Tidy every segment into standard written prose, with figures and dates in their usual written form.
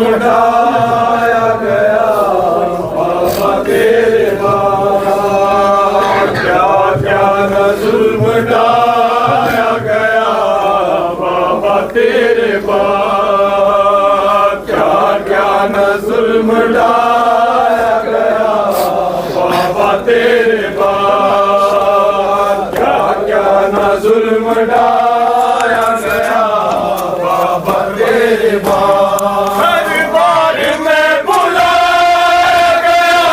जुल्म ढाया गया बाबा तेरे बाद, क्या क्या न जुल्म ढाया गया बाबा तेरे बाद, क्या क्या न जुल्म ढाया गया बाबा तेरे बाद, क्या क्या न जुल्म ढाया गया बाबा तेरे बाद। हर बार मैं बुलाया गया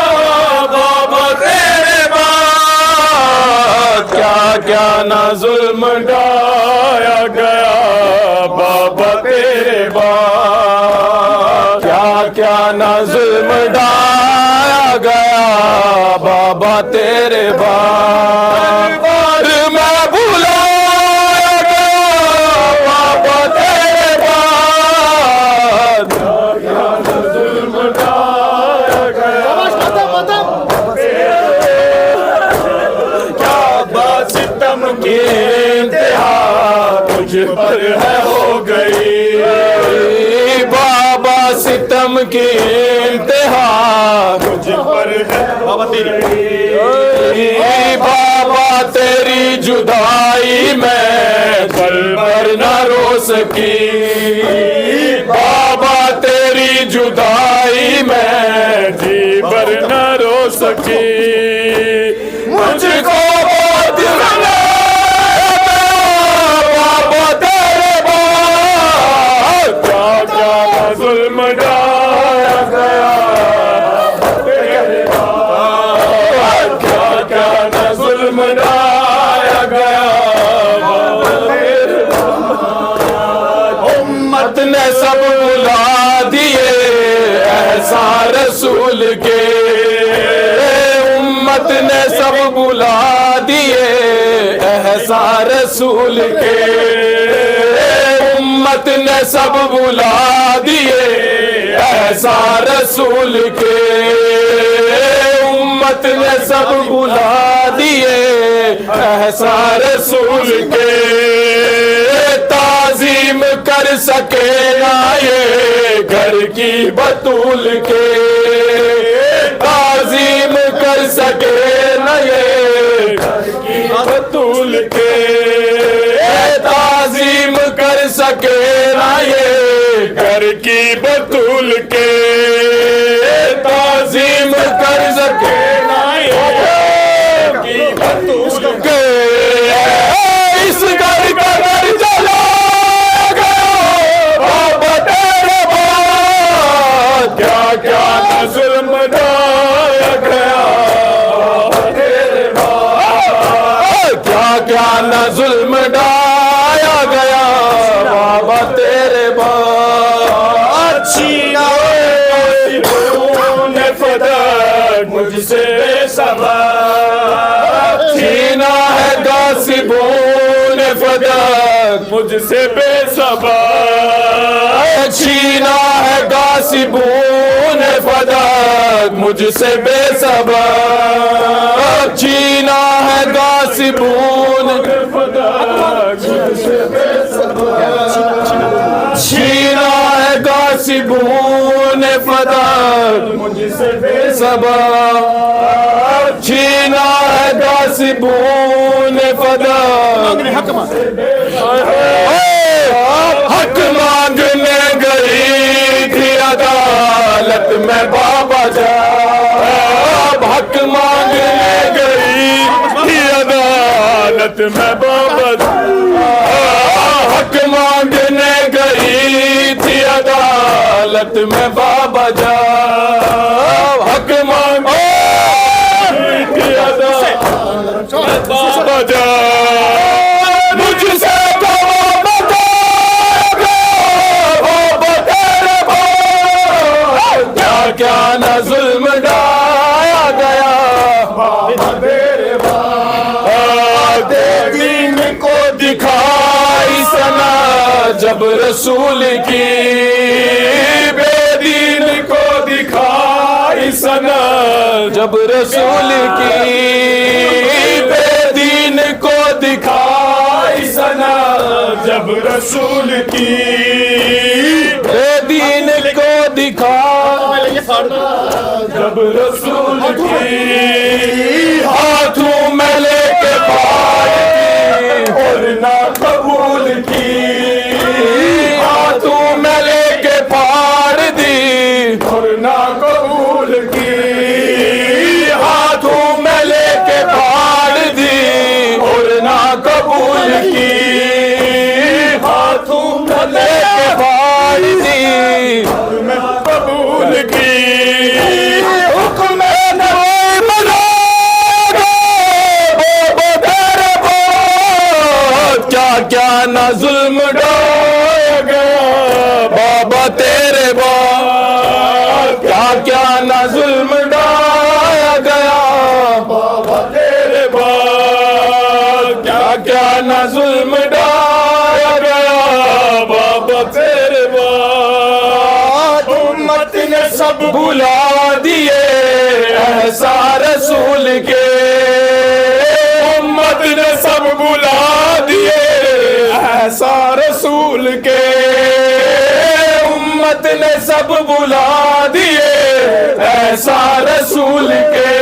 बाबा तेरे बाद, क्या क्या न जुल्म ढाया गया बाबा तेरे बाद, क्या क्या न जुल्म ढाया गया बाबा तेरे बाद। बार मैं बुलाया गया बाबा तेरे बाद, क्या न जुल्म ढाया गया क्या बात सितम की इंतहा मुझ पर है हो गई, बाबा सितम की इंतहा मुझ पर है बाबा तेरी, बाबा तेरी जुदाई में पल भर न रो सकी, बाबा तेरी जुदाई में जी भर न रो सकी, मुझको बहुत रुलाया बाबा तेरे बाद, क्या क्या न जुल्म ढाया गया तेरे बाद, क्या क्या न जुल्म ढाया गया बाबा तेरे बाद। उम्मत ने सब बुला दिए ऐसा रसूल के, उम्मत ने सब बुला दिए ऐसा रसूल के, उम्मत ने सब बुला दिए ऐसा रसूल के, उम्मत ने सब बुला दिए ऐसा रसूल के, ताजीम कर सके ना ये घर की बतूल के, ताजीम कर सके ना ये घर की बतूल के, ताजीम कर सके ना ये घर की बतूल के, ताजीम कर सके ना ये की बतूल के, इस घर का घर चला गया बाबा तेरे बाद, क्या क्या न जुल्म ढाया गया बाबा तेरे बाद, क्या क्या न जुल्म ढाया गया बाबा तेरे बाद। छीना ने फदक मुझसे बेसबब, छीना है गासिबों ने फदक मुझसे बेसबब, छीना है गासिबों ने फदक मुझसे बेसबब, छीना है गासिबों ने फदक मुझसे बेसबब, छीना है गासिबों ने फदक मुझसे बेसबब, छीना है गासिबों ने फदक हक मांगने गई थी अदालत में बाबा जब, हक मांगने गई थी अदालत में बाबा जब, हक मांगने गई थी अदालत में बाबा जब, हक मांगने थी अदालत में बाबा जब, मुझसे क्या न जुल्म ढाया गया तेरे बाद, दीन को दिखाई सना जब रसूल की, बेदीन को दिखाई सना जब रसूल की, बेदीन को दिखाई सना जब रसूल की, बेदीन को दिखा जब रसूल की हाथों में लेके फाड़ दी और ना कबूल की, हाथों में लेके फाड़ दी और ना कबूल की, हाथों में लेके फाड़ दी और ना कबूल की, हाथों में लेके फाड़ दी और मैं कबूल की। क्या ना जुल्म ढाया गया बाबा तेरे बाद, क्या क्या ना जुल्म ढाया गया बाबा तेरे बाद, क्या क्या ना जुल्म ढाया गया बाबा तेरे बाद। उम्मत ने सब भुला दिए ऐसा रसूल के, उम्मत ने सब भुला दिए ऐसा रसूल के, उम्मत ने सब बुला दिए ऐसा रसूल के,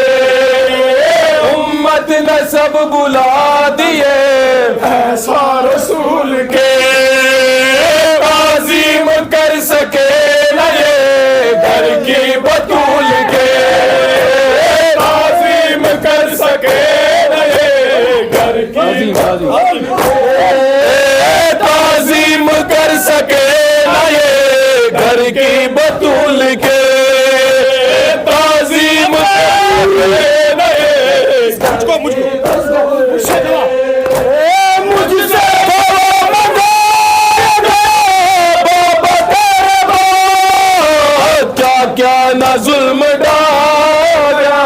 उम्मत ने सब बुला दिए ऐसा रसूल के। ताज़ीम कर सके न ये घर की बतूल के, ताज़ीम कर सके न ये घर की ताज़ीम कर सके ना ये घर की बतूल के, ताज़ीम मुझको मुझसे क्या क्या ना जुल्म डाला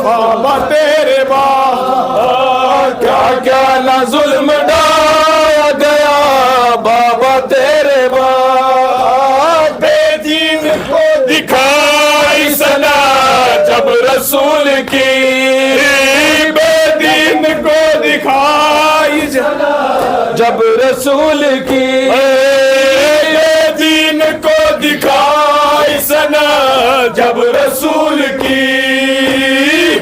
बाबा तेरे बाद, क्या क्या ना जुल्म डाला गया बाबा तेरे बाद। बेदीन को दिखाई सना जब रसूल की, बेदीन को दिखाई सना जब रसूल की, बेदीन को दिखाई सना जब रसूल की,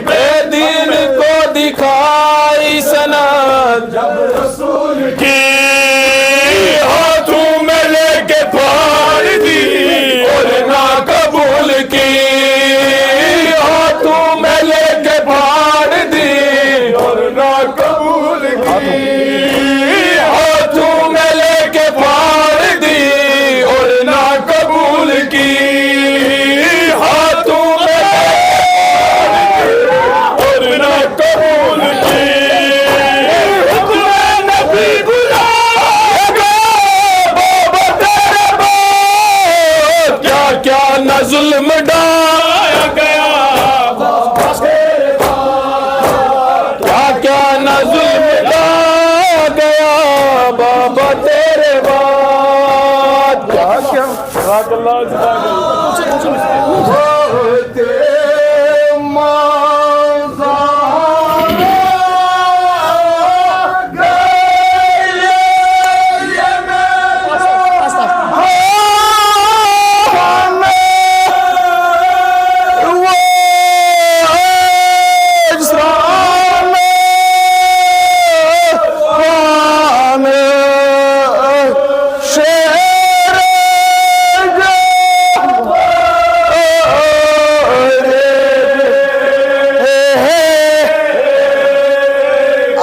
बेदीन को दिखाई सना जब रसूल की, हाथों में लेके फाड़ दी और ना कबूल की, हाथों में लेके फाड़ दी और ना कबूल की, हाथों में लेके फाड़ दी और ना कबूल की, हाथों में और ना कबूल की। क्या न जुल्म ढाया गया क्या क्या न जुल्म ढाया गया बाबा तेरे बाद, क्या क्या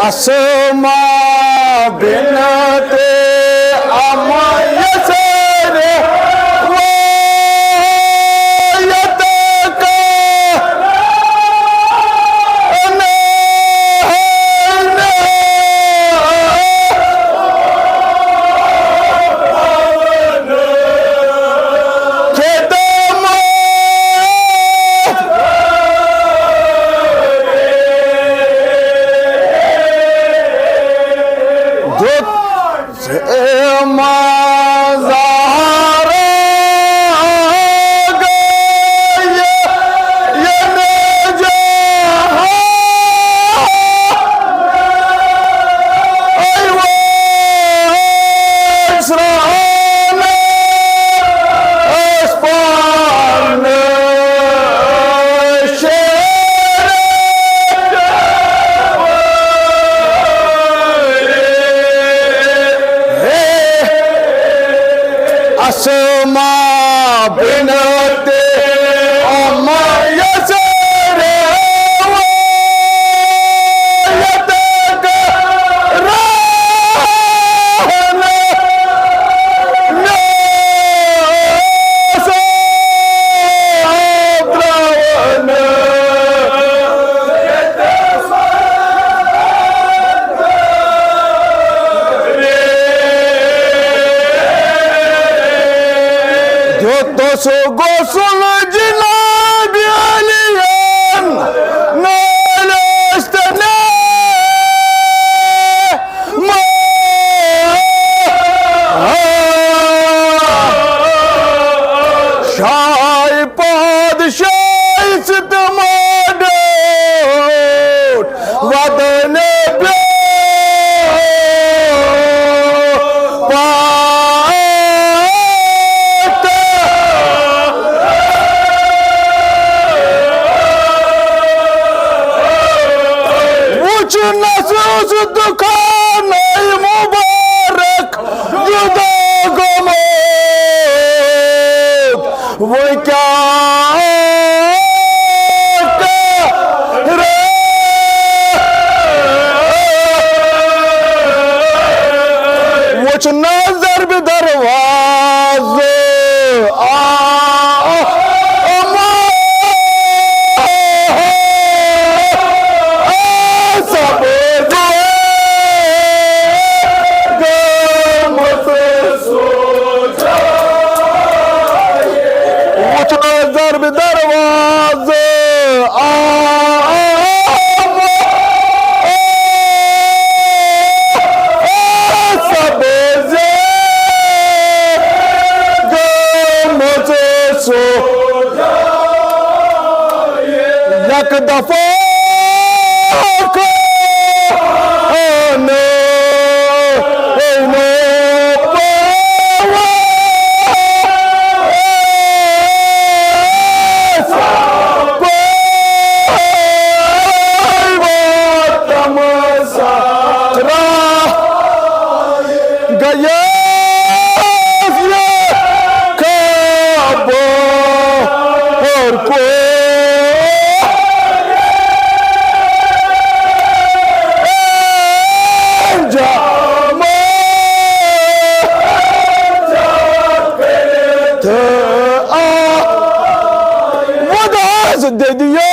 असमा बिनते अमाय से वो यत का inate amayasere wayataka rahana nasa drawana Goso gosul jinabi aliyan nalastana ma Şah padşah istemadot vadane Nasıl dukan mübarek juda gomot वो क्या वो नजर भी दरवाजे दरवाजे सबसे मुझे सो एक दफा दे दिया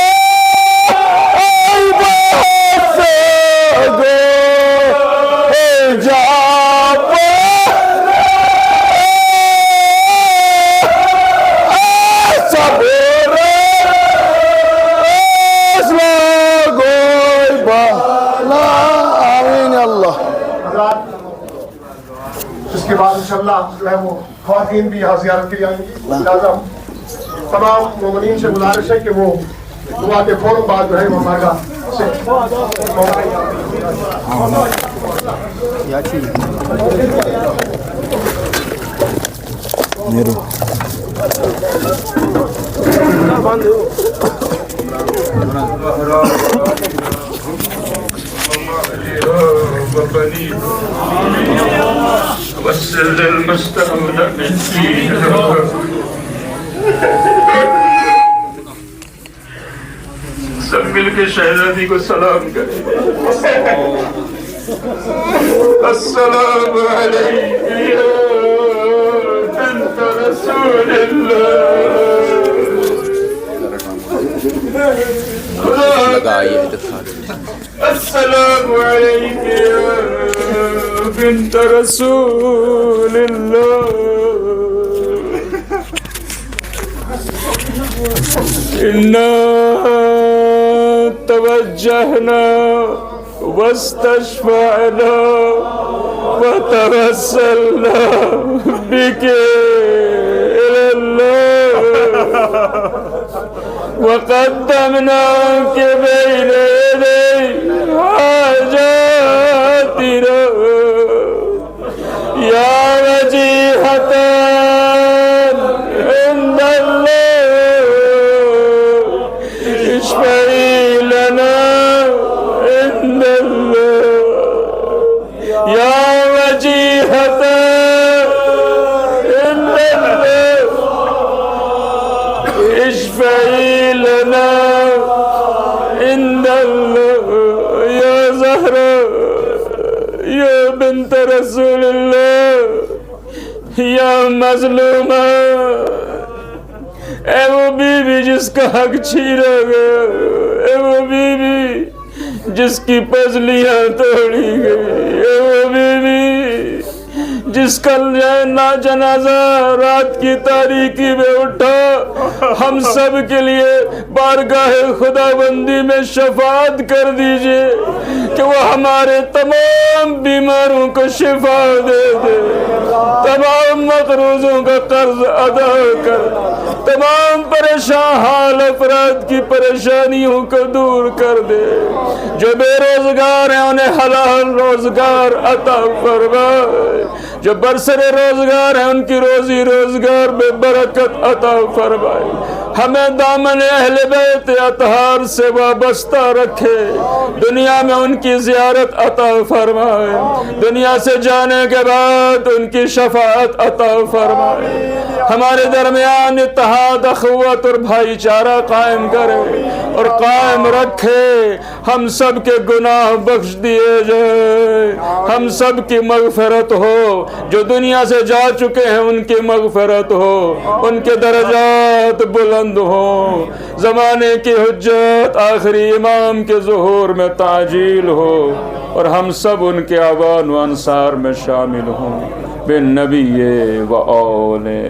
इसके बाद इंशाअल्लाह जो है वो ख्वातीन भी यहाँ ज़ियारत के लिए आएंगी। लिहाजा तमाम मोमिनीन से गुजारिश है कि वो दुआ के फौरन बाद जो है वो मार्गा से والسر المستودع من فيها सब मिलके शहजादी को सलाम करें। अस्सलाम अलैकुम या बिन्त रसूलिल्लाह। अस्सलाम अलैकुम या बिन्त रसूलिल्लाह। इन्ना तवज्जहना वस्तशफअना वतवस्सलना बिके इलल्लाह वक़द्दमनाके बैन यदै हाजातिना या वजीहतन इंदल्लाह इश्फ़ई लना इंदल्लाह या वजीहतन इंदल्लाह इश्फ़ई लना इंदल्लाह या ज़हरा या बिन्त रसूलिल्लाह या मज़लूमा। ए वो बीवी जिसका हक छीना गया, ए वो बीवी जिसकी पसलियां तोड़ी गई, ए वो बीवी जिसका ना जनाजा रात की तारीकी में उठा, हम सब के लिए बारगाहे खुदाबंदी में शफाअत कर दीजिए कि वो हमारे तमाम बीमारों को शिफा दे दे, तमाम मकरूजों का कर्ज अदा कर, तमाम परेशान हाल अफराद की परेशानियों को दूर कर दे। जो बेरोजगार हैं उन्हें हलाल रोजगार अता फरमाए, जो बरसरे रोजगार हैं उनकी रोजी रोजगार में बरकत अता फरमाए। हमें दामन अहले बैत अतहार से वाबस्ता रखे, दुनिया में उनकी ज़ियारत अता फरमाए, दुनिया से जाने के बाद उनकी शफाअत अता फरमाए। हमारे दरमियान इत्तेहाद अख़ुवत और भाईचारा कायम करे और कायम रखे। हम सब के गुनाह बख्श दिए जाए, हम सब की मग़फ़िरत हो, जो दुनिया से जा चुके हैं उनकी मग़फ़िरत हो, उनके दर्जात बुलंद हो, ज़माने की हुज्जत आखिरी इमाम के ज़ुहूर में ताजील हो और हम सब उनके आवान व अंसार में शामिल हों। बिन नबी व औले